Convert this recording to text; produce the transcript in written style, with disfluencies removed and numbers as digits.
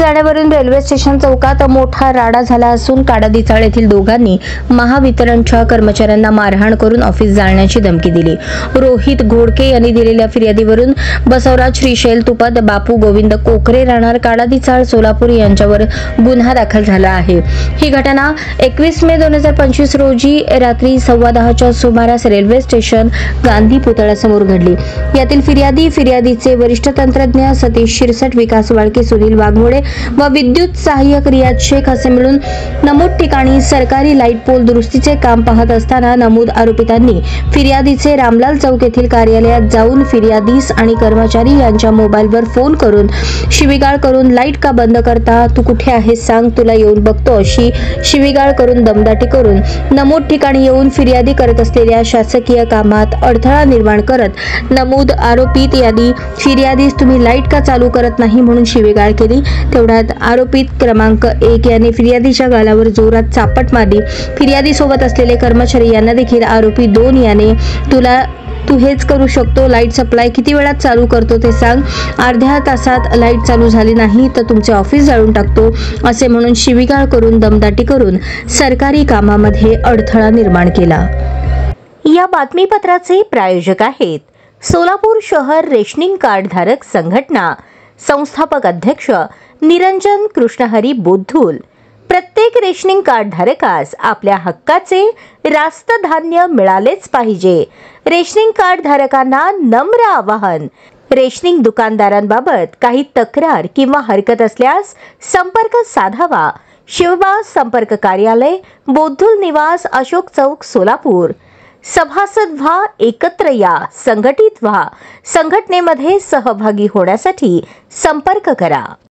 जाण्यावरून railway station चौकात मोठा राडा झाला असून काडादिचाळ येथील दोघांनी महावितरणच्या कर्मचाऱ्यांना मारहाण करून ऑफिस जाळण्याची धमकी दिली। रोहित घोडके यांनी दिलेल्या फिर्यादीवरून बसवराज श्रीशैल तुपत, बापू गोविंद कोकरे राहणार काडादिचाळ सोलापूर यांच्यावर गुन्हा दाखल झाला आहे। ही घटना 21 मे 2025 रोजी रात्री 10:15च्या सुमारास रेल्वे स्टेशन गांधी पुतळ्यासमोर घडली। यातील फिर्यादीचे वरिष्ठ तंत्रज्ञ सतीश शिरसट, विकास वाळके, सुनील वाघमोडे व विद्युत सहाय्यक रियाज शेख असे मिळून नमूद ठिकाणी सरकारी लाईट पोल दुरुस्तीचे काम पाहत असताना नमूद आरोपितांनी फिर्यादीचे रामलाल चौक येथील कार्यालयात जाऊन फिर्यादीस आणि कर्मचारी यांच्या मोबाईलवर फोन करून शिवीगाळ करून लाईट का बंद करता, तू कुठे आहेस सांग, तुला येऊन बघतो अशी शिवीगाळ करून दमदाटी करून नमूद ठिकाणी येऊन फिर्यादी करत असलेल्या शासकीय कामात अडथळा निर्माण करत नमूद आरोपित यांनी फिर्यादीस तुम्ही लाईट का चालू करत नाही म्हणून शिवीगाळ केली। तेवढ्यात आरोपित क्रमांक 1 याने फिर्यादीच्या गालावर जोरात चापट मारली। फिर्यादी सोबत असलेले कर्मचारी यांना देखील आरोपी 2 याने तू हेच करू शकतो, लाईट सप्लाय किती वेळात चालू करतो ते सांग, अर्ध्या तासात लाईट चालू झाली नाही तर तुमचे ऑफिस जाळून टाकतो असे म्हणून शिवीगाळ करून दमदाटी करून सरकारी कामामध्ये अडथळा निर्माण केला। या बातमीपत्राचे प्रायोजक आहेत सोलापूर शहर रेशनिंग कार्ड धारक संघटना, संस्थापक अध्यक्ष निरंजन कृष्णहरी बोद्धुल। प्रत्येक रेशनिंग कार्ड धारकास आपल्या हक्काचे रास्त धान्य मिळालेच पाहिजे। रेशनिंग कार्ड धारकांना नम्र आवाहन, रेशनिंग दुकानदारांबाबत काही तक्रार किंवा हरकत असल्यास संपर्क साधावा। शिवबा संपर्क कार्यालय, बोद्धुल निवास, अशोक चौक, सोलापूर। सभासद व्हा, एकत्र या, संघटित व्हा। संघटनेमध्ये सहभागी होण्यासाठी संपर्क करा।